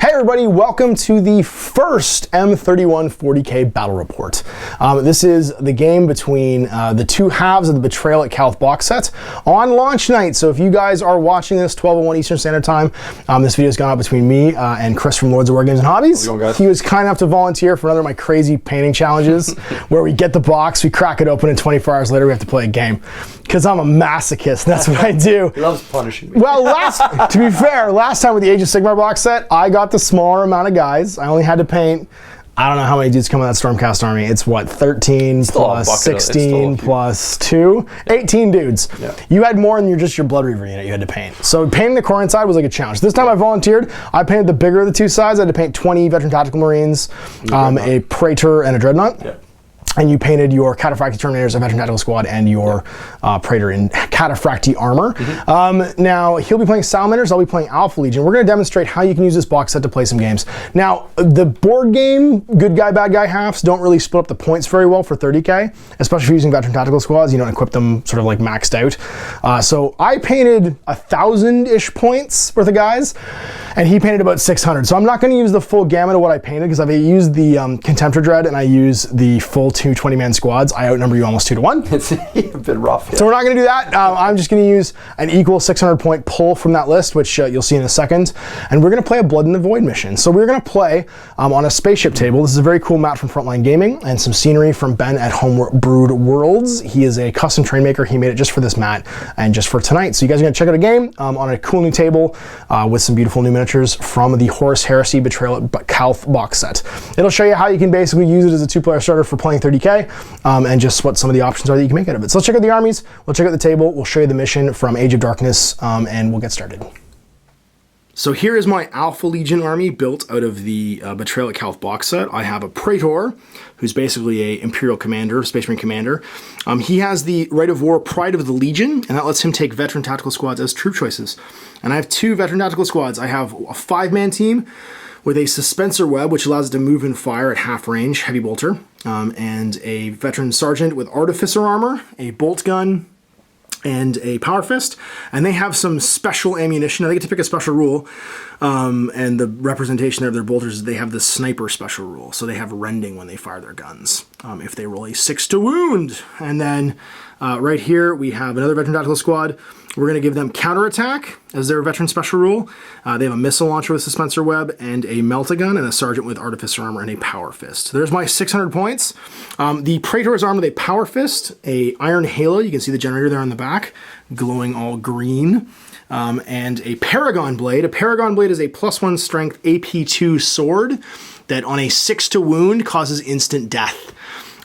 Hey everybody, welcome to the first M.31 40k battle report. This is the game between the two halves of the Betrayal at Calth box set on launch night. So if you guys are watching this 12:01 Eastern Standard Time, this video's gone out between me and Chris from Lords of War Games and Hobbies. He was kind enough to volunteer for another of my crazy painting challenges where we get the box, we crack it open, and 24 hours later we have to play a game. Because I'm a masochist, that's what I do. He loves punishing me. Well, to be fair, last time with the Age of Sigmar box set, I got the smaller amount of guys. I only had to paint, I don't know how many dudes come in that Stormcast army. It's what, 13 plus 16 plus 2? 18 dudes. Yeah. You had more than your Blood Reaver unit you had to paint. So painting the core inside was like a challenge. This time I volunteered. I painted the bigger of the two sides. I had to paint 20 Veteran Tactical Marines, a Praetor, and a Dreadnought. Yeah. And you painted your Cataphractii Terminators, a Veteran Tactical Squad, and your Praetor in Cataphractii armor. Now, he'll be playing Salamanders, I'll be playing Alpha Legion. We're going to demonstrate how you can use this box set to play some games. Now, the board game, good guy, bad guy halves don't really split up the points very well for 30k, especially if you're using Veteran Tactical Squads. You don't equip them sort of like maxed out. So I painted 1,000-ish points worth of guys, and he painted about 600. So I'm not going to use the full gamut of what I painted, because I've used the Contemptor Dread, and I use the full 2 20-man squads. I outnumber you almost 2 to 1. It's a bit rough. Yeah. So we're not going to do that. I'm just going to use an equal 600-point pull from that list, which you'll see in a second. And we're going to play a Blood in the Void mission. So we're going to play on a spaceship table. This is a very cool map from Frontline Gaming and some scenery from Ben at Homebrewed Worlds. He is a custom train maker. He made it just for this mat and just for tonight. So you guys are going to check out a game on a cool new table with some beautiful new miniatures from the Horus Heresy Betrayal at Calth box set. It'll show you how you can basically use it as a 2-player starter for playing 30k. And just what some of the options are that you can make out of it. So let's check out the armies, we'll check out the table, we'll show you the mission from Age of Darkness, and we'll get started. So here is my Alpha Legion army built out of the Betrayal at Calth box set. I have a Praetor, who's basically an Imperial Commander, Space Marine Commander. He has the Right of War Pride of the Legion, and that lets him take Veteran Tactical Squads as troop choices. And I have 2 Veteran Tactical Squads. I have a 5-man team with a Suspensor Web, which allows it to move and fire at half range, heavy bolter, and a Veteran Sergeant with Artificer Armor, a Bolt Gun, and a Power Fist. And they have some special ammunition. Now they get to pick a special rule, and the representation there of their bolters is they have the Sniper special rule. So they have rending when they fire their guns, if they roll a 6 to wound. And then right here we have another Veteran Tactical Squad. We're going to give them Counterattack as their Veteran Special Rule. They have a Missile Launcher with Suspensor Web and a Melt-A-Gun, and a Sergeant with Artificer Armor and a Power Fist. So there's my 600 points. The Praetor is armed with a Power Fist, a Iron Halo, you can see the generator there on the back, glowing all green, and a Paragon Blade. A Paragon Blade is a +1 strength AP2 sword that on a 6 to wound causes instant death,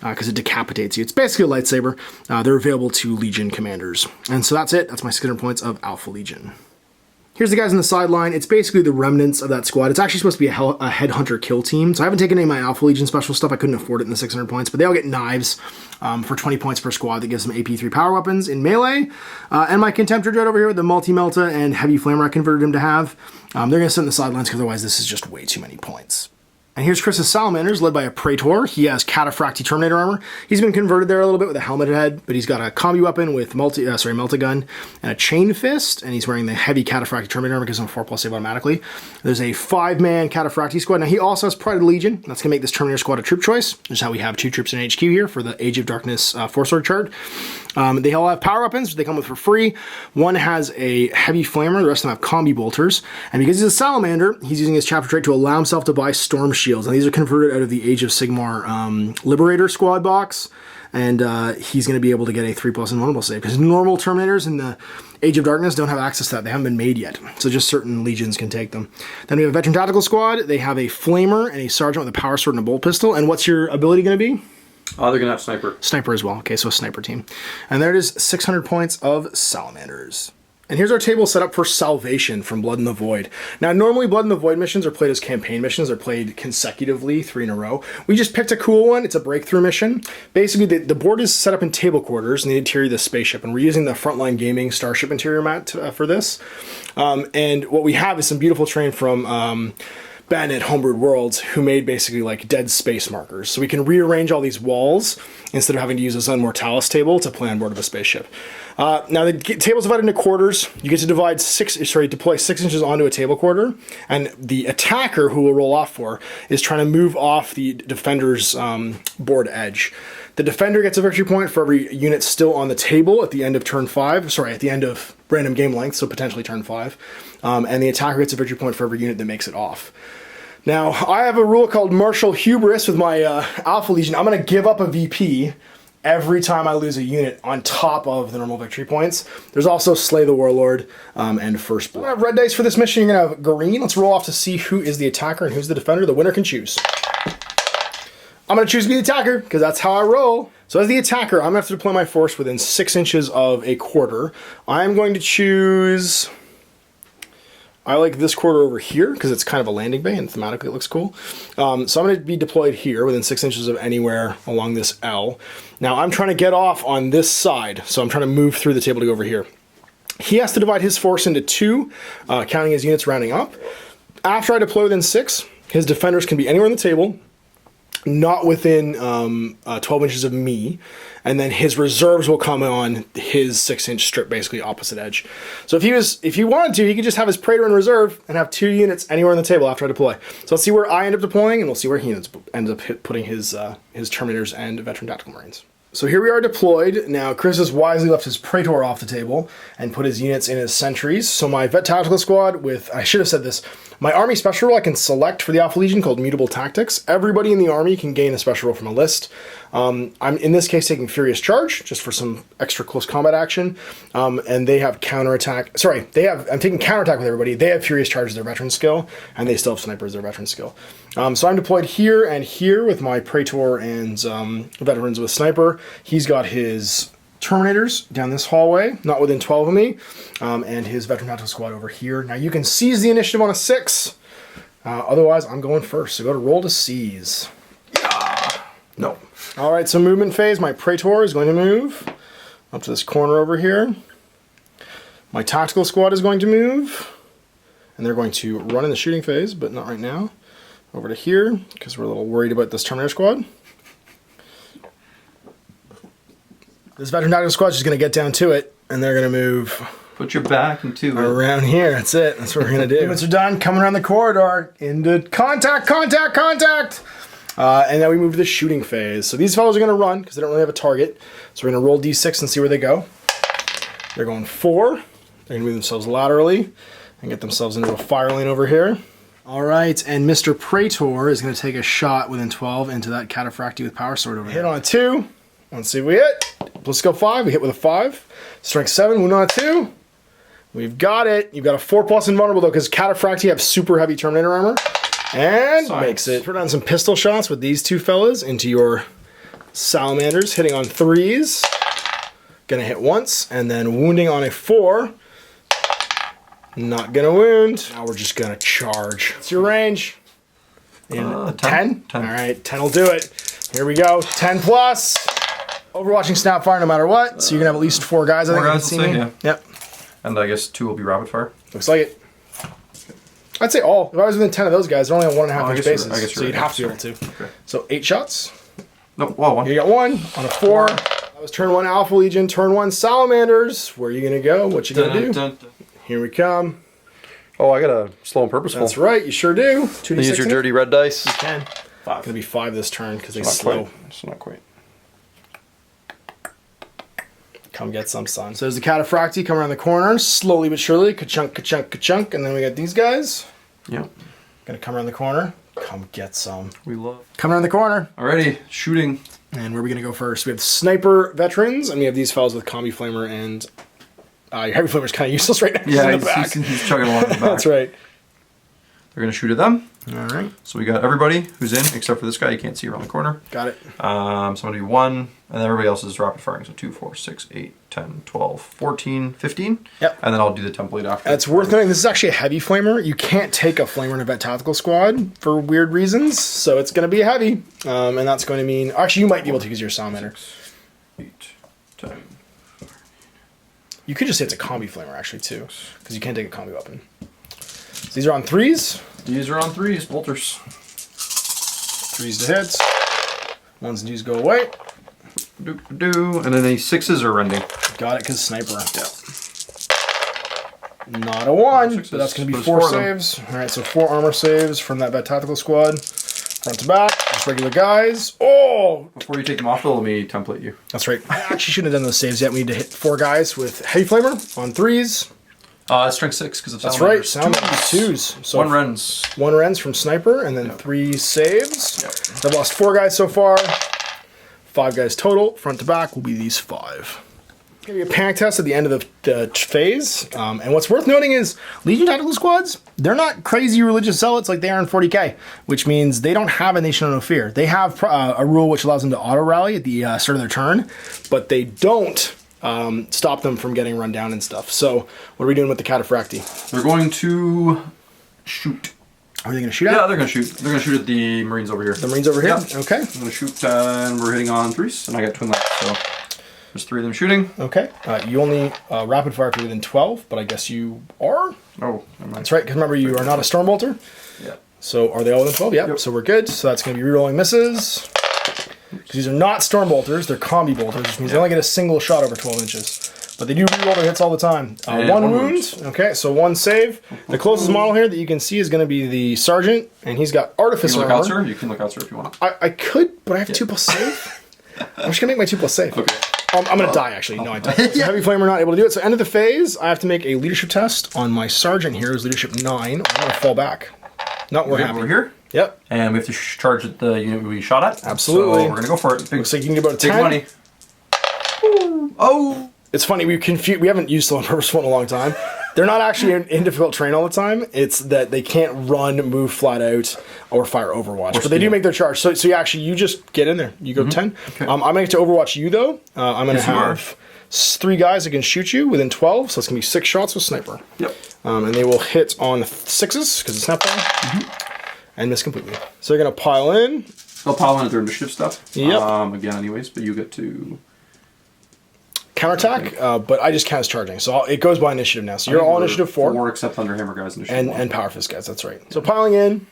because it decapitates you. It's basically a lightsaber. They're available to Legion commanders. And so that's it. That's my 600 points of Alpha Legion. Here's the guys on the sideline. It's basically the remnants of that squad. It's actually supposed to be a headhunter kill team. So I haven't taken any of my Alpha Legion special stuff. I couldn't afford it in the 600 points, but they all get knives for 20 points per squad. That gives them AP3 power weapons in melee. And my Contemptor Dread over here with the Multi-Melta and Heavy Flamer I converted him to have. They're going to sit in the sidelines because otherwise this is just way too many points. And here's Chris's Salamanders, led by a Praetor. He has Cataphractii Terminator armor. He's been converted there a little bit with a helmeted head, but he's got a combi weapon with Melt-A-Gun and a Chain Fist, and he's wearing the heavy Cataphractii Terminator armor, gives him 4+ save automatically. There's a 5-man Cataphractii squad. Now he also has Pride of the Legion. That's going to make this Terminator squad a troop choice, which is how we have 2 troops in HQ here for the Age of Darkness 4-sword chart. They all have power weapons, which they come with for free. One has a heavy flamer, the rest of them have combi bolters. And because he's a Salamander, he's using his chapter trait to allow himself to buy Storm Shields. And these are converted out of the Age of Sigmar Liberator squad box. And he's going to be able to get a 3+ invulnerable save, because normal Terminators in the Age of Darkness don't have access to that. They haven't been made yet. So just certain legions can take them. Then we have a Veteran Tactical Squad. They have a Flamer and a Sergeant with a Power Sword and a Bolt Pistol. And what's your ability going to be? They're going to have Sniper. Sniper as well. Okay, so a Sniper team. And there it is, 600 points of Salamanders. And here's our table set up for Salvation from Blood in the Void. Now, normally Blood in the Void missions are played as campaign missions. They're played consecutively, 3 in a row. We just picked a cool one. It's a breakthrough mission. Basically, the board is set up in table quarters, and the interior of the spaceship. And we're using the Frontline Gaming Starship interior mat for this. And what we have is some beautiful terrain from Ben at Homebrewed Worlds, who made basically like dead space markers. So we can rearrange all these walls instead of having to use a Sun Mortalis table to play on board of a spaceship. Now the table's divided into quarters. You get to deploy 6 inches onto a table quarter, and the attacker, who will roll off for, is trying to move off the defender's board edge. The defender gets a victory point for every unit still on the table at the end of turn 5. Sorry, at the end of random game length, so potentially turn 5. And the attacker gets a victory point for every unit that makes it off. Now, I have a rule called Martial Hubris with my Alpha Legion. I'm going to give up a VP every time I lose a unit on top of the normal victory points. There's also Slay the Warlord and First Blood. I'm going to have red dice for this mission. You're going to have green. Let's roll off to see who is the attacker and who's the defender. The winner can choose. I'm going to choose to be the attacker because that's how I roll. So as the attacker, I'm going to have to deploy my force within 6 inches of a quarter. I'm going to choose... I like this quarter over here because it's kind of a landing bay and thematically it looks cool. So I'm going to be deployed here within 6 inches of anywhere along this L. Now I'm trying to get off on this side, so I'm trying to move through the table to go over here. He has to divide his force into 2, counting his units rounding up. After I deploy within 6, his defenders can be anywhere on the table, not within 12 inches of me, and then his reserves will come on his 6-inch strip, basically opposite edge. So if he wanted to, he could just have his Praetor in reserve and have 2 units anywhere on the table after I deploy. So let's see where I end up deploying, and we'll see where he ends up putting his Terminators and Veteran Tactical Marines. So here we are deployed. Now Chris has wisely left his Praetor off the table and put his units in his sentries. So my Vet Tactical Squad with, I should have said this, my Army special role I can select for the Alpha Legion called Mutable Tactics. Everybody in the Army can gain a special role from a list. I'm in this case taking Furious Charge, just for some extra close combat action. And they have counterattack. Sorry, I'm taking counterattack with everybody. They have Furious Charge as their veteran skill, and they still have Sniper as their veteran skill. So I'm deployed here and here with my Praetor and veterans with Sniper. He's got his Terminators down this hallway, not within 12 of me, and his Veteran Tactical Squad over here. Now you can seize the initiative on a 6. Otherwise, I'm going first. So go to roll to seize. Yeah. No. All right, so movement phase. My Praetor is going to move up to this corner over here. My Tactical Squad is going to move, and they're going to run in the shooting phase, but not right now. Over to here, because we're a little worried about this Terminator Squad. This Veteran Tactical Squad is just going to get down to it, and they're going to move... Put your back into it. Around here, that's it. That's what we're going to do. Movements are done, coming around the corridor, into contact! And then we move to the shooting phase. So these fellows are going to run, because they don't really have a target. So we're going to roll d6 and see where they go. They're going 4. They're going to move themselves laterally, and get themselves into a fire lane over here. All right, and Mr. Praetor is going to take a shot within 12 into that Cataphractii with Power Sword over here. Hit on a 2. Let's see if we hit. Let's go 5. We hit with a 5. Strength 7. Wound on a 2. We've got it. You've got a 4+ invulnerable though, because Cataphractii have super heavy Terminator armor. And makes it. Put on some pistol shots with these 2 fellas into your Salamanders, hitting on 3s. Gonna hit once, and then wounding on a 4. Not gonna wound. Now we're just gonna charge. What's your range? 10? 10? All right, 10 will do it. Here we go. 10+. Overwatching Snapfire no matter what. So you're gonna have at least 4 guys. 4 guys will say, yeah. Yep. And I guess 2 will be rapid fire. Looks like it. I'd say all. If I was within 10 of those guys, they're only on 1.5 inch bases. So you'd have to be able to. Okay. So 8 shots. Nope, well, 1. You got 1 on a 4. That was turn 1 Alpha Legion, turn 1 Salamanders. Where are you gonna go? What you gonna do? Here we come. Oh, I got a slow and purposeful. That's right, you sure do. 2d6 use your dirty red dice. You can. 5. It's gonna be 5 this turn because they slow. It's not quite. Come get some, son. So there's the Cataphractii come around the corner, slowly but surely, ka-chunk, ka-chunk, ka-chunk, and then we got these guys. Yep. Gonna come around the corner. Come get some. We love. Come around the corner. Alrighty, shooting. And where are we gonna go first? We have Sniper veterans, and we have these fellas with Combi Flamer, and your Heavy Flamer's kind of useless right now. Yeah, in the back. He's chugging along the back. That's right. They're gonna shoot at them. All right. So we got everybody who's in except for this guy. You can't see around the corner. Got it. So I'm gonna do 1, and then everybody else is rapid firing. So 2, 4, 6, 8, 10, 12, 14, 15. Yep. And then I'll do the template after. It's worth noting, this is actually a Heavy Flamer. You can't take a Flamer in a Vet Tactical Squad for weird reasons, so it's going to be a Heavy. And that's going to mean... Actually, you might be able to use your Salamander. 8, 10. You could just say it's a Combi Flamer, actually, too, because you can't take a Combi weapon. So these are on 3s. These are on 3s, bolters. 3s to hit. 1s and 2s go away. And then the 6s are rending. Got it, because sniper. Yeah. Not a 1, 6s, but that's going to be but 4 it's 4 saves. Alright, so 4 armor saves from that bad tactical squad. Front to back, just regular guys. Oh! Before you take them off, though, let me template you. That's right. I actually shouldn't have done those saves yet. We need to hit 4 guys with Heavy Flamer on 3s. Strength 6 because of That's Salamanders. right, Salamanders 2s. So 1 rends. 1 rends from Sniper, and then 3 saves. Yep. I've lost 4 guys so far. 5 guys total. Front to back will be these 5. Going to be a panic test at the end of the phase. And what's worth noting is Legion Tactical Squads, they're not crazy religious zealots like they are in 40k, which means they don't have a Nation of No Fear. They have a rule which allows them to auto-rally at the start of their turn, but they don't stop them from getting run down and stuff. So what are we doing with the Cataphracti? They're going to shoot. Are they going to shoot at? Yeah, they're going to shoot. They're going to shoot at the Marines over here. The Marines over here? Yeah. Okay. I'm going to shoot, and we're hitting on 3s, and I got twin left, so there's 3 of them shooting. Okay. You only rapid fire if you're within 12, but I guess you are? Oh, never mind. That's right, because remember, you are not a Stormbolter. Yeah. So are they all within 12? Yep. So we're good. So that's going to be rerolling misses. Because these are not Stormbolters, they're Combi Bolters, which means they only get a single shot over 12 inches. But they do reroll their hits all the time. 1 wound. Okay, so 1 save. The closest model here that you can see is going to be the Sergeant, and he's got Artificer You can look armor. out, sir. You can look out, sir, if you want. I could, but I have 2+ save. I'm just going to make my 2+ save. Okay. I'm going to die, actually. No, I don't. So Heavy Flamer not able to do it. So end of the phase, I have to make a leadership test on my Sergeant here, who's leadership 9. I'm going to fall back. Not we're happy. Over here. Yep. And we have to charge at the unit we shot at. Absolutely. So we're going to go for it. Big, Looks like you can get about a 10. big money. Oh! It's funny, we haven't used slow and purposeful in a long time. They're not actually in difficult terrain all the time. It's that they can't run, move flat out, or fire Overwatch. But they do make their charge. So you just get in there. You go 10. Okay. I'm going to get to Overwatch you, though. I'm going to have 3 guys that can shoot you within 12. So it's going to be 6 shots with Sniper. Yep. And they will hit on 6s, because it's snapdown. And miss completely. So they're going to pile in. They'll pile in at their initiative stuff. Yep. Again, anyways, but you get to counterattack, but I just count as charging. So it goes by initiative now. So you're all initiative 4. 4 except Thunderhammer guys. Initiative 1. And Power Fist guys, that's right. So piling in,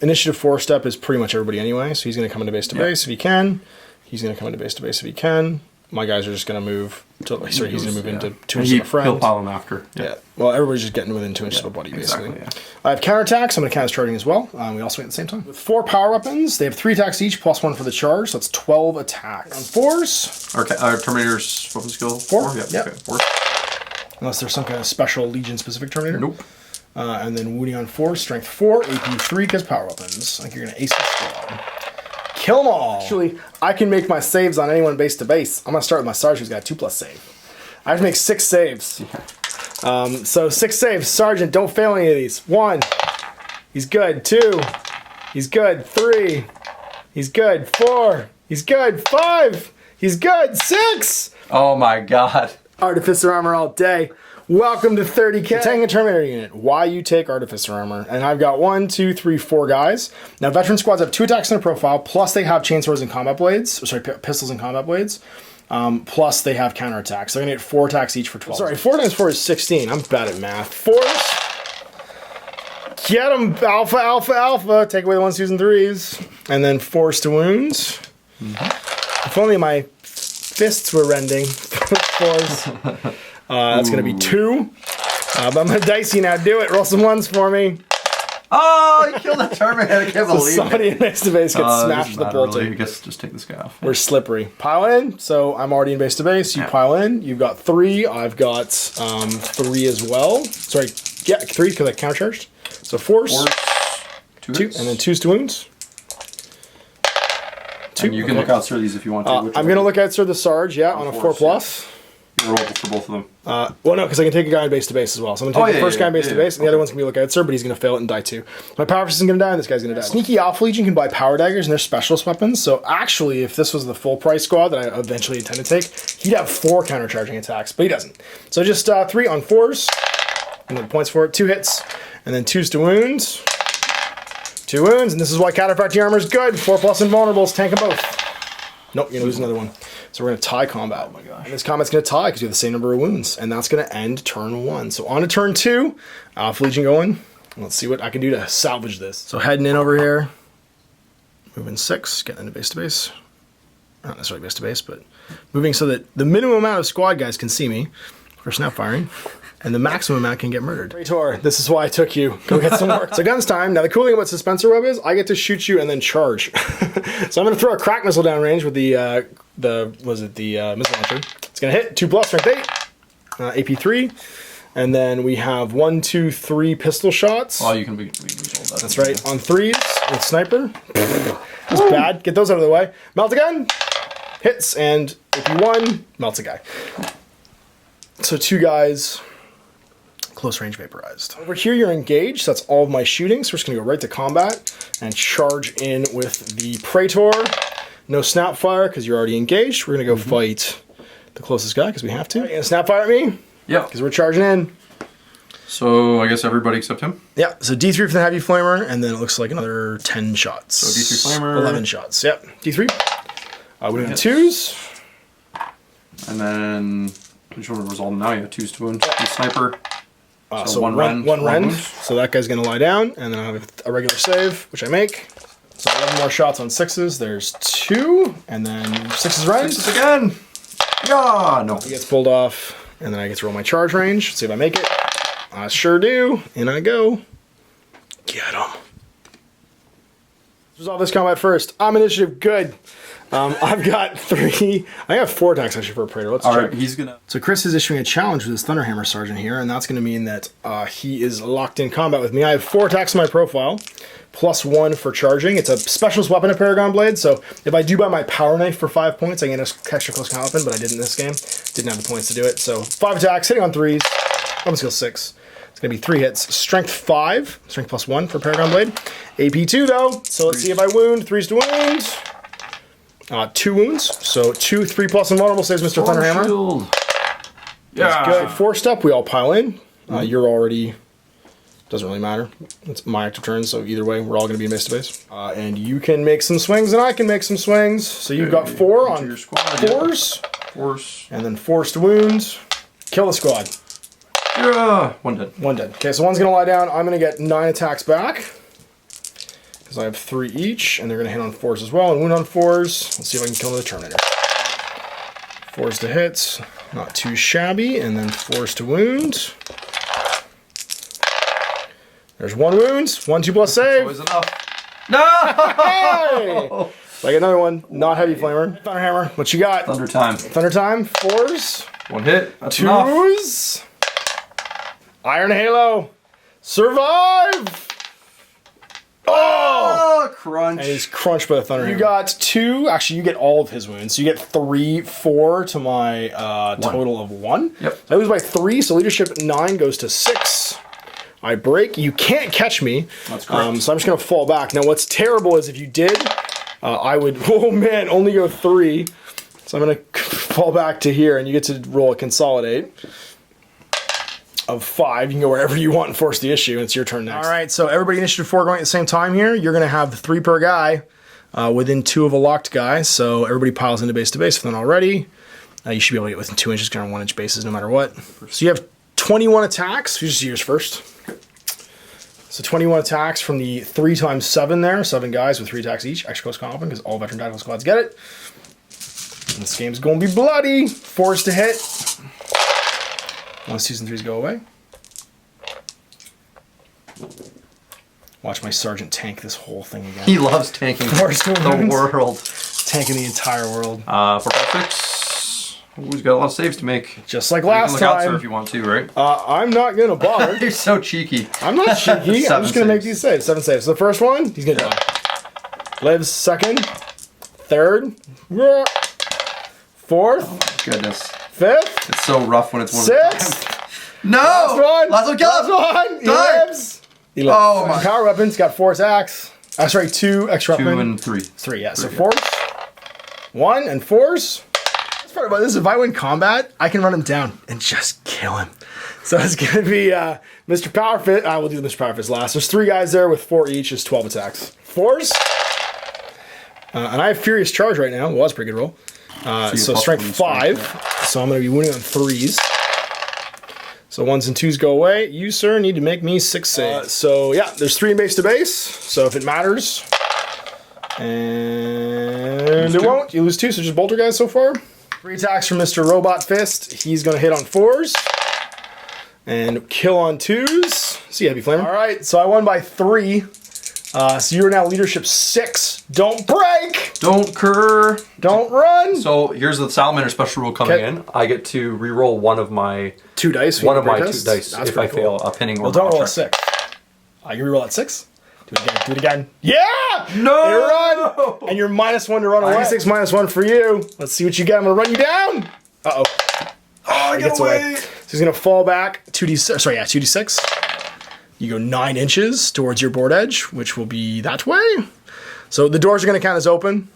initiative 4 step is pretty much everybody anyway. So he's going to come into base to base if he can. He's going to come into base to base if he can. My guys are just going to move. He's going to move into 2 inches of a friend. He'll pile him after. Yeah. Well, everybody's just getting within 2 inches of a buddy, exactly, basically. I have counterattacks. I'm going to count as charging as well. We also hit at the same time. With 4 power weapons, they have 3 attacks each, plus 1 for the charge. So that's 12 attacks. On 4s. Our Terminator's weapon skill? 4? Yeah. Yep. Okay, 4. Unless there's some kind of special Legion-specific Terminator. Nope. And then wounding on 4, strength 4, AP 3, because power weapons. I think you're going to ace this squad. Kill them all. Actually, I can make my saves on anyone base to base. I'm going to start with my Sergeant who's got a 2+ save. I have to make 6 saves. Yeah. So 6 saves. Sergeant, don't fail any of these. 1. He's good. 2. He's good. 3. He's good. 4. He's good. 5. He's good. 6. Oh my god. Artificer armor all day. Welcome to 30k. Tank and Terminator unit. Why you take Artificer armor? And I've got 1, 2, 3, 4 guys. Now, veteran squads have 2 attacks in their profile, plus they have chainsaws and combat blades. Sorry, pistols and combat blades. Plus they have counterattacks. They're going to get 4 attacks each for 12. Sorry, 4 times 4 is 16. I'm bad at math. 4s. Get them. Alpha, alpha, alpha. Take away the 1s, 2s, and 3s. And then 4s to wounds. If only my fists were rending. 4s. That's going to be 2. But I'm going to dice you now. Do it. Roll some 1s for me. Oh, you killed the Terminator. I can't believe somebody in base to base gets smashed with the bolter. Really. I guess just take this guy off. We're slippery. Pile in. So I'm already in base to base. You pile in. You've got 3. I've got 3 as well. Sorry. Yeah, 3 because I countercharged. So 4s. 2. And then 2s to wounds. 2. And you can look out through these if you want to. I'm going to look at Sir the Sarge, on a 4+. Roll for both of them. Well, no, because I can take a guy in base to base as well. So I'm going to take the first guy in base to base, and the other one's going to be look out, sir, but he's going to fail it and die too. My power fist is going to die, and this guy's going to die. Sneaky Alpha Legion can buy power daggers, and they're specialist weapons. So actually, if this was the full price squad that I eventually intend to take, he'd have 4 countercharging attacks, but he doesn't. So just 3 on 4s, and then points for it, 2 hits, and then 2s to wounds. 2 wounds, and this is why Cataphracti armor is good. 4+ invulnerables, tank them both. Nope, you're going to lose another one. So we're going to tie combat. Oh my gosh. And this combat's going to tie because you have the same number of wounds. And that's going to end turn 1. So on to turn 2. Alpha Legion going. Let's see what I can do to salvage this. So heading in over here, moving 6, getting into base to base. Not necessarily base to base, but moving so that the minimum amount of squad guys can see me for snap firing, and the maximum amount can get murdered. Praetor, this is why I took you. Go get some work. So guns time. Now the cool thing about Suspensor Web is I get to shoot you and then charge. So I'm going to throw a crack missile downrange with the missile launcher. It's going to hit 2+, strength 8, AP3. And then we have 1, 2, 3 pistol shots. Oh, you can be that. That's right. On 3s with sniper. That's bad. Get those out of the way. Melt a gun. Hits, and AP1 melts a guy. So 2 guys, close range vaporized. Over here you're engaged, so that's all of my shooting. So we're just gonna go right to combat and charge in with the Praetor. No snap fire because you're already engaged. We're gonna go fight the closest guy because we have to. You gonna snap fire at me? Yeah. Because we're charging in. So I guess everybody except him? Yeah, so D3 for the heavy flamer, and then it looks like another 10 shots. So D3 flamer. 11 shots, yep. D3. We're doing 2s. And then, which one was all now? You have 2s to wound. The sniper. So one rend. So that guy's going to lie down, and then I have a regular save, which I make. So 11 more shots on 6s. There's 2, and then 6s rend. 6s again. Yeah, no. He gets pulled off, and then I get to roll my charge range. See if I make it. I sure do. In I go. Get him. Resolve this combat first. I'm initiative good. I've got 3. I have 4 attacks actually for a Praetor. Let's check. Alright, he's gonna. So Chris is issuing a challenge with his Thunderhammer Sergeant here, and that's going to mean that he is locked in combat with me. I have 4 attacks in my profile, +1 for charging. It's a specialist weapon of Paragon Blade, so if I do buy my Power Knife for 5 points, I get an extra close combat weapon, but I didn't in this game. Didn't have the points to do it. So 5 attacks, hitting on 3s, weapon skill 6. It's going to be 3 hits. Strength 5, strength +1 for Paragon Blade. AP 2 though, so let's see if I wound. 3s to wound. 2 wounds, so 2 3+ invulnerable saves Mr. Thunderhammer. Shield. Yeah. That's good. Forced up, we all pile in. You're already, doesn't really matter. It's my active turn, so either way, we're all going to be in base to base. And you can make some swings, and I can make some swings. So you've got 4 on your squad. 4s. Force. And then forced wound. Kill the squad. Yeah. 1 dead. 1 dead. Okay, so one's going to lie down. I'm going to get 9 attacks back. I have 3 each, and they're going to hit on 4s as well, and wound on 4s. Let's see if I can kill another Terminator. 4s to hit, not too shabby, and then 4s to wound. There's 1 wound, 1 2+ save. Always enough. No! Hey! So I get another one, not heavy flamer. Thunderhammer, what you got? Thunder time. Thunder time, 4s. 1 hit. That's enough. 2s. Iron Halo. Survive! Oh, crunch. And he's crunched by the Thunderhammer. You got 2, actually you get all of his wounds. So you get 3, 4 to my total of 1. Yep. So I lose by 3, so leadership 9 goes to 6. I break. You can't catch me. That's correct. So I'm just going to fall back. Now what's terrible is if you did, I would, oh man, only go 3. So I'm going to fall back to here, and you get to roll a consolidate of 5. You can go wherever you want and force the issue. It's your turn next. All right, so everybody initiative 4 going at the same time here. You're going to have the 3 per guy within 2 of a locked guy. So everybody piles into base to base for them already. You should be able to get within 2 inches, kind of 1 inch bases no matter what. So you have 21 attacks. You just use yours first. So 21 attacks from the 3 times 7 there. 7 guys with 3 attacks each. Extra close combat because all veteran tactical squads get it. And this game's going to be bloody. 4s to hit. 1s, 2s, and 3s go away. Watch my sergeant tank this whole thing again. He loves tanking the world. Tanking the entire world. 4/6. Ooh, he's got a lot of saves to make. Just like You can last look out, sir, time. if you want to, right? I'm not going to bother. You're so cheeky. I'm not cheeky. I'm 7 just going to make saves. these saves. 7 saves. So the first one, he's going to die. Lives second, third, fourth, Goodness. fifth, It's so rough when it's one at a time. sixth. No! Last one. Last one, kill him! Last one. He Die. lives. He lives. Oh my. Power weapons got 4 attacks. Sorry, 2 extra 2 weapons. and 3. 3, yeah. So 3, 4s, 1 and 4s. That's part about this. If I win combat, I can run him down and just kill him. So it's going to be Mr. Powerfist. I will do Mr. Powerfist last. There's 3 guys there with 4 each. Is 12 attacks. 4s. And I have Furious Charge right now. Well, that's a pretty good roll. So plus strength 1 5. strength, So I'm going to be winning on 3s. So 1s and 2s go away. You, sir, need to make me 6 saves. So yeah, there's 3 base to base. So if it matters, and it won't, you lose 2. So just bolter guys so far. 3 attacks from Mr. Robot Fist. He's gonna hit on 4s and kill on 2s. See, Heavy Flamer. All right, so I won by 3. So you're now leadership 6. Don't break. Don't cur. Don't run. So here's the Salamander special rule coming in. I get to re-roll one of my 2 dice. One of my 2 dice if I fail a pinning or well, don't roll a check. 6. I can re-roll at 6. Do it again. Do it again. Yeah! No! You run! And you're -1 to run away. 6 -1 for you. Let's see what you get. I'm gonna run you down. Uh-oh. Oh, He gets away. So he's gonna fall back 2d6. Sorry, yeah, 2d6. You go 9 inches towards your board edge, which will be that way. So the doors are gonna count as open.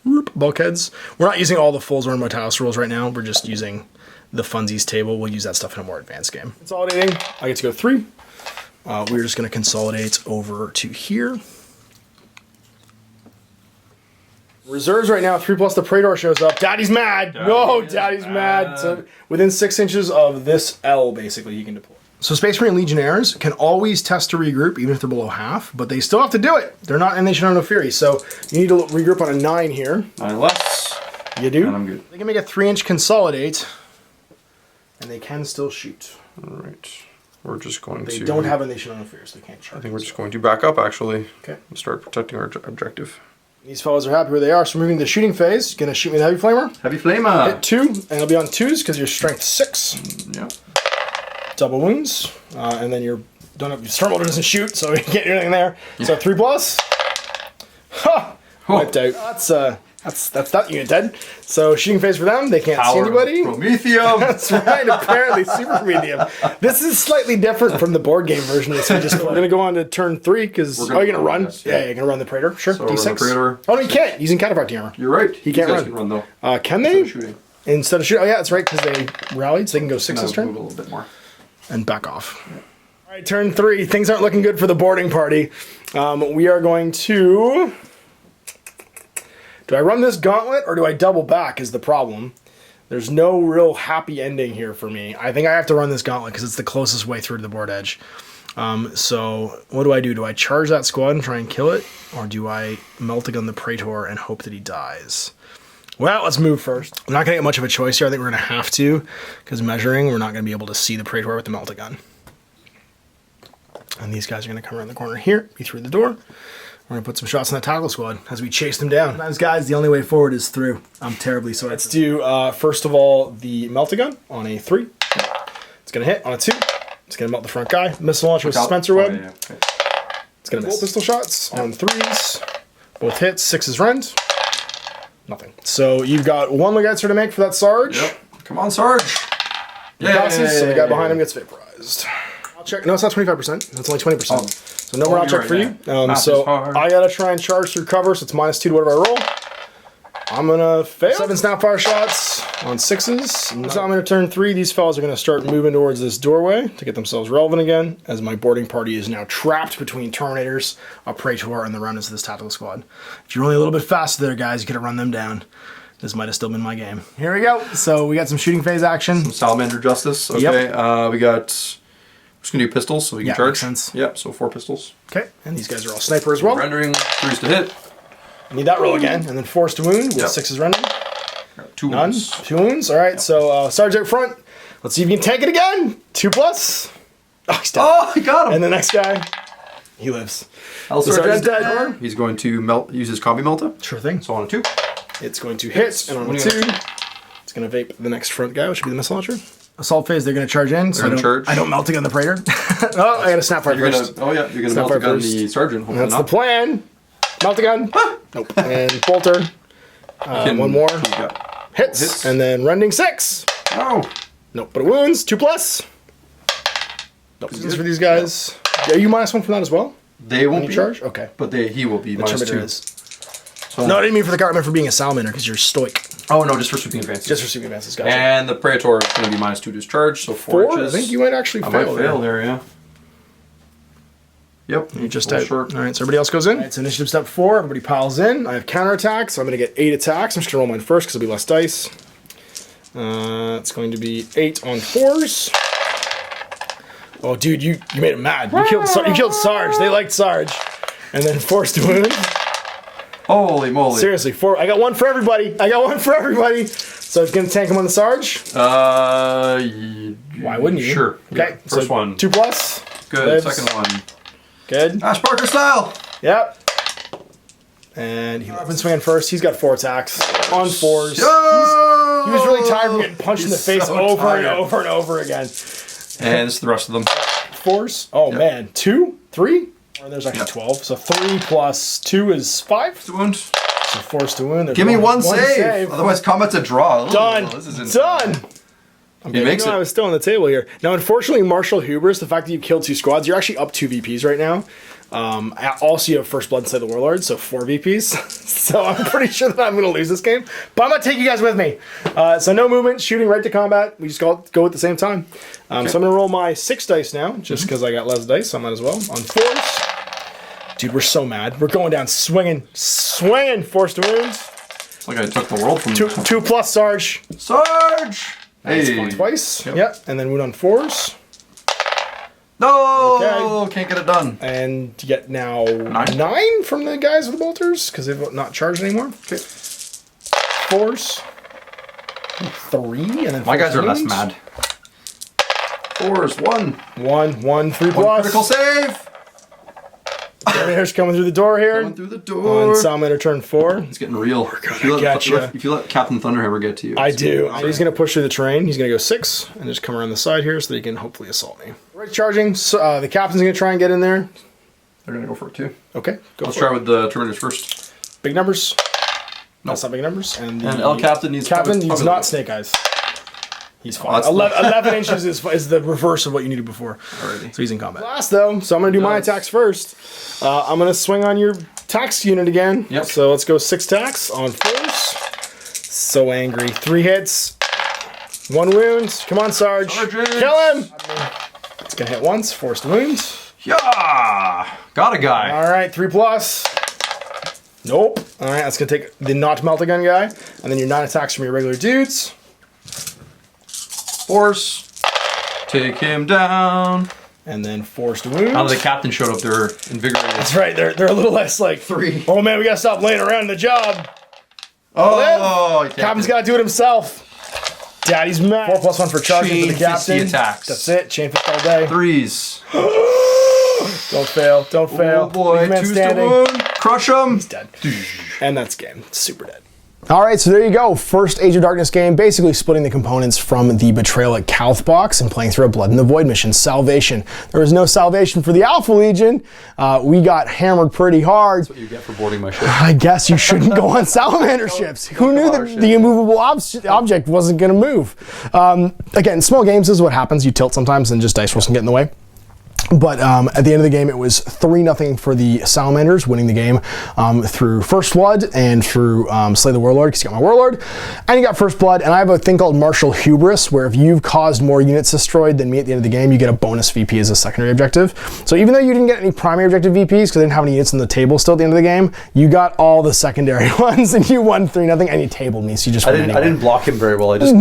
Whoop, bulkheads. We're not using all the full Zorn Motalis rules right now. We're just using the funsies table. We'll use that stuff in a more advanced game. Consolidating. I get to go 3. We're just going to consolidate over to here. Reserves right now, 3 plus the Praetor shows up. Daddy's mad. Daddy's mad. So within 6 inches of this L, basically, he can deploy. So Space Marine Legionnaires can always test to regroup, even if they're below half, but they still have to do it. They're not, and they should have no Fury. So you need to regroup on a 9 here. 9 less. You do? And I'm good. They can make a 3-inch consolidate, and they can still shoot. All right. We're just going They to... don't have a Nation on Fear, so they can't charge. I think we're just going to back up, actually. Okay. And start protecting our objective. These fellows are happy where they are, so moving to the shooting phase. Gonna shoot me with Heavy Flamer. Heavy Flamer. Hit 2, and it'll be on 2s because you're strength 6. Yeah. Double wounds, and then you're don't have Stormbolter doesn't shoot, so you can't do anything there. So 3 plus. Ha! Wiped out. That's that unit dead. So shooting phase for them. They can't see anybody. Promethium. That's right. Apparently, super Promethium. This is slightly different from the board game version. We're gonna go on to turn 3 because you're gonna run. This, yeah, you're gonna run the Praetor. Sure. So D6. run the Praetor. Oh no, you can't. Using Cataphractic Armor. You're right. He can't run. Can run though. Can they? Shooting. Instead of shooting. Oh yeah, that's right because they rallied, so they can go 6 this turn Move a little bit more. and back off. Yeah. All right, turn 3. Things aren't looking good for the boarding party. We are going to. Do I run this gauntlet or do I double back is the problem. There's no real happy ending here for me. I think I have to run this gauntlet because it's the closest way through to the board edge. So what do? Do I charge that squad and try and kill it? Or do I Meltagun the Praetor and hope that he dies? Well, let's move first. I'm not going to get much of a choice here. I think we're going to have to because measuring, we're not going to be able to see the Praetor with the Meltagun. And these guys are going to come around the corner here, be through the door. We're going to put some shots on that tackle squad as we chase them down. Sometimes, guys, the only way forward is through. I'm terribly sorry. Let's do, first of all, the Meltagun on a 3. It's going to hit on a 2. It's going to melt the front guy. Missile launcher with Spencer Web. Yeah, okay. It's going to miss. Pistol shots on 3s. Both hits. 6 is rend. Nothing. So you've got 1 Legatzer to make for that Sarge. Yep. Come on, Sarge. Yeah. So the guy behind him gets vaporized. I'll check. No, it's not 25%. That's only 20%. Oh. So no more I'll check for you. So I gotta try and charge through cover, so it's -2 to whatever I roll. I'm gonna fail. 7 snapfire shots on 6s. So I'm gonna turn 3. These fellas are gonna start moving towards this doorway to get themselves relevant again, as my boarding party is now trapped between Terminators, a Praetor, and the remnants of this tactical squad. If you're only a little bit faster there, guys, you could have run them down. This might have still been my game. Here we go. So we got some shooting phase action. Some Salamander Justice. Okay. Yep. We got. We're just gonna do pistols so we can charge. Makes sense. Yep. So 4 pistols. Okay. And these guys are all sniper as well. Rendering 3s to hit. I need that roll again, and then force to wound with 6 is rendering. 2 None. wounds. 2 wounds. All right. So Sarge out front. Let's see if you can tank it again. 2 plus. Oh, he's dead. Oh, he got him. And the next guy, he lives. El The Sarge's dead. He's going to use his combi melta. Sure thing. So on a 2. It's going to hit, and on a 2, it's going to vape the next front guy, which would be the missile launcher. Assault phase, they're going to charge in. So I don't melt again the Praetor. Oh, I got a snapfire first. You're going to melt again the sergeant. That's the plan. Melt again. Nope. And bolter. 1 more. Hits. And then rending 6. Oh. Nope. But it wounds. 2 plus. Nope. This is for these guys. Are you -1 from that as well? They won't be charge. Okay. But he will be -2. So, no, I didn't mean for the guard, I meant for being a salamander because you're stoic. Oh no, just for sweeping advances. Just for sweeping advances, guys. And the Praetor is going to be -2 to his charge, so 4 inches. I think you might actually fail. I might fail there, yeah. Yep. You're just out. Short. All right, so everybody else goes in. All right, so initiative step 4, everybody piles in. I have counterattack, so I'm going to get 8 attacks. I'm just going to roll mine first because it'll be less dice. It's going to be 8 on 4s. Oh, dude, you made him mad. You killed Sarge. They liked Sarge. And then forced to wound. Holy moly. Seriously, I got one for everybody. So it's going to tank him on the Sarge? Why wouldn't you? Sure. Okay. Yeah, first one. 2+. Good. Lives. Second one. Good. Ash Parker style. Yep. And he's up and swinging first. He's got 4 attacks on 4s. Oh! He was really tired from getting punched in the face so over tired. and over and over again. And this is the rest of them. 4s. Oh, man. 2? 3? Or there's actually 12. So 3 + 2 is 5. To wound. So forced to wound. There's Give me one save. Otherwise, combat's a draw. Done. Oh, this is insane. Done. He makes it. I was still on the table here. Now, unfortunately, Martial Hubris, the fact that you killed 2 squads, you're actually up 2 VPs right now. Also, you have First Blood and Slay the Warlord, so 4 VPs. So I'm pretty sure that I'm going to lose this game. But I'm going to take you guys with me. So no movement, shooting right to combat. We just go at the same time. So I'm going to roll my 6 dice now, just because I got less dice, so I might as well. On 4s. Dude, we're so mad. We're going down swinging. Forced to wound. It's like I took the world from 2+ Sarge. Sarge! Hey. Twice. Yep. And then wound on 4s. No! Okay. Can't get it done. And you get now 9 from the guys with the bolters, because they've not charged anymore. Okay. 4s. 3, and then my guys are less mad. 4s, 1. 1, 3+. 1 critical save! Terminator's coming through the door here. Coming through the door. On Salamander turn 4. It's getting real. If you let Captain Thunderhammer get to you. I do. He's going to push through the terrain. He's going to go 6 and just come around the side here so that he can hopefully assault me. Right charging. So, the Captain's going to try and get in there. They're going to go for it too. Okay. Let's try with the Terminators first. Big numbers. No, that's not big numbers. And El Captain needs not Snake Eyes. He's fine. 11 inches is the reverse of what you needed before. Alrighty. So he's in combat. Last though, so I'm going to do my attacks first. I'm going to swing on your tax unit again. Yep. So let's go 6 attacks on 4s. So angry. 3 hits. 1 wound. Come on, Sarge. Sergeant. Kill him. It's going to hit once. Forced wound. Yeah! Got a guy. All right, 3+. Nope. All right, that's going to take the not Meltagun guy. And then your 9 attacks from your regular dudes. Force. Take him down. And then forced wound. Now that the captain showed up, they're invigorated. That's right. They're a little less like 3. Oh man, we gotta stop laying around in the job. Oh, Captain's gotta do it himself. Daddy's mad. 4+1 for charging for the captain. Attacks. That's it. Chain fist all day. 3s. Don't fail. Don't fail. Oh boy. 2s to wound. Crush him. He's dead. And that's game. Super dead. All right, so there you go. First Age of Darkness game, basically splitting the components from the Betrayal at Calth box and playing through a Blood in the Void mission, Salvation. There was no salvation for the Alpha Legion. We got hammered pretty hard. That's what you get for boarding my ship. I guess you shouldn't go on Salamander ships. Who knew that the immovable object wasn't going to move? Again, small games is what happens. You tilt sometimes and just dice rolls can get in the way. But at the end of the game, it was 3-0 for the Salamanders, winning the game through First Blood and through Slay the Warlord, because you got my Warlord, and you got First Blood. And I have a thing called Martial Hubris, where if you've caused more units destroyed than me at the end of the game, you get a bonus VP as a secondary objective. So even though you didn't get any primary objective VPs, because I didn't have any units on the table still at the end of the game, you got all the secondary ones, and you won 3-0, and you tabled me, so you just won anyway. I didn't block him very well. I just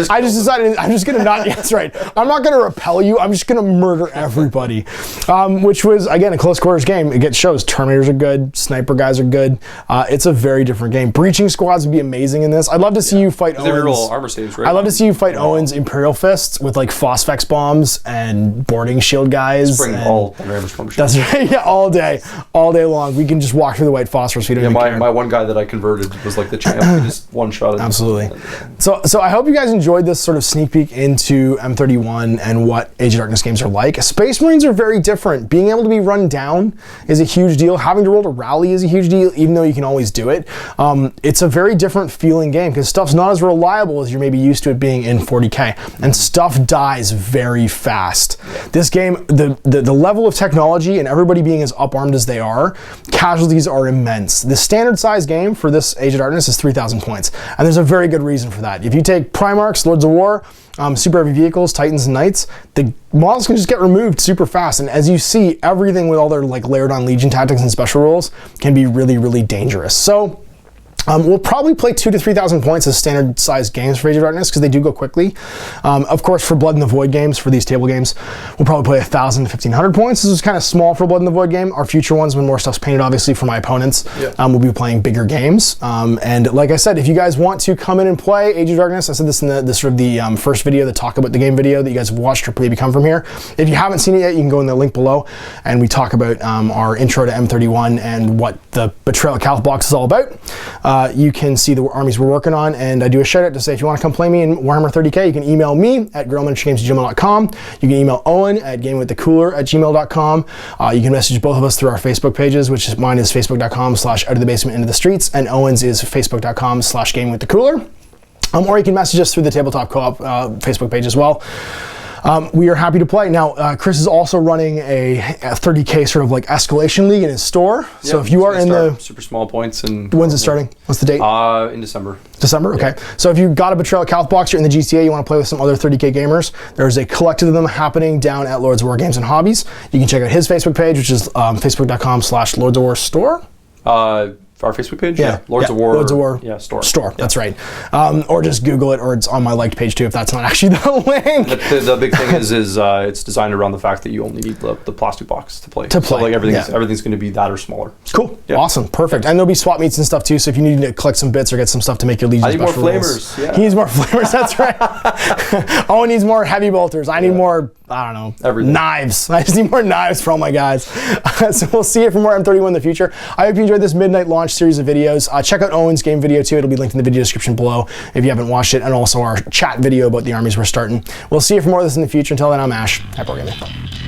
decided I'm just gonna not. That's right. I'm not gonna repel you. I'm just gonna murder everybody. Which was, again, a close quarters game. It shows Terminators are good, Sniper guys are good. It's a very different game. Breaching squads would be amazing in this. I'd love to see you fight Owens. They reroll armor saves, right? I'd love to see you fight Owens Imperial Fists with like Phosphex bombs and boarding shield guys. Bring all Thunderhammer's from That's right. Yeah, all day long. We can just walk through the white phosphorus. We don't even care. My one guy that I converted was like the champ. He just one-shot it. Absolutely. So I hope you guys enjoyed this sort of sneak peek into M.31 and what Age of Darkness games are like. Space Marines are very different. Being able to be run down is a huge deal. Having to roll to rally is a huge deal, even though you can always do it. It's a very different feeling game because stuff's not as reliable as you're maybe used to it being in 40k, and stuff dies very fast. This game, the level of technology and everybody being as up-armed as they are, casualties are immense. The standard size game for this Age of Darkness is 3,000 points, and there's a very good reason for that. If you take Primarchs, Lords of War, super heavy vehicles, Titans and Knights, the models can just get removed super fast. And as you see, everything with all their like layered on Legion tactics and special rules can be really, really dangerous. So We'll probably play 2,000 to 3,000 points as standard size games for Age of Darkness because they do go quickly. Of course, for Blood in the Void games, for these table games, we'll probably play 1,000 to 1,500 points. This is kind of small for Blood in the Void game. Our future ones, when more stuff's painted, obviously, for my opponents, we'll be playing bigger games. And like I said, if you guys want to come in and play Age of Darkness, I said this in the first video, the talk about the game video that you guys have watched or maybe come from here. If you haven't seen it yet, you can go in the link below, and we talk about our intro to M.31 and what the Betrayal at Calth box is all about. You can see the armies we're working on, and I do a shout out to say if you want to come play me in Warhammer 40k, you can email me at guerrillaminiaturegames@gmail.com. You can email Owen at gamewiththecooler@gmail.com. You can message both of us through our Facebook pages, which is mine is facebook.com/outofthebasement into the streets, and Owen's is facebook.com/gamewiththecooler. Or you can message us through the Tabletop Co-op Facebook page as well. We are happy to play. Now, Chris is also running a 30k sort of like escalation league in his store. So if you are in the super small points, and when's it starting? What's the date? In December. December, okay. So if you've got a Betrayal at Calth box, you're in the GTA, you want to play with some other 30k gamers, there's a collective of them happening down at Lords of War Games and Hobbies. You can check out his Facebook page, which is facebook.com/Lords of War Store. Our Facebook page? Yeah. Lords of War. Lords of War. Yeah, store. Store, that's right. Or just Google it, or it's on my liked page too, if that's not actually the link. The big thing is it's designed around the fact that you only need the plastic box to play. So like everything's going to be that or smaller. Cool. Yeah. Awesome. Perfect. And there'll be swap meets and stuff too, so if you need to collect some bits or get some stuff to make your Legion special more rules. flamers. Yeah. He needs more flamers, that's right. Owen needs more heavy bolters. I need more, I don't know, everything. Knives. I just need more knives for all my guys. So we'll see you for more M31 in the future. I hope you enjoyed this midnight launch series of videos. Check out Owen's game video too. It'll be linked in the video description below if you haven't watched it, and also our chat video about the armies we're starting. We'll see you for more of this in the future. Until then, I'm Ash. Happy wargaming.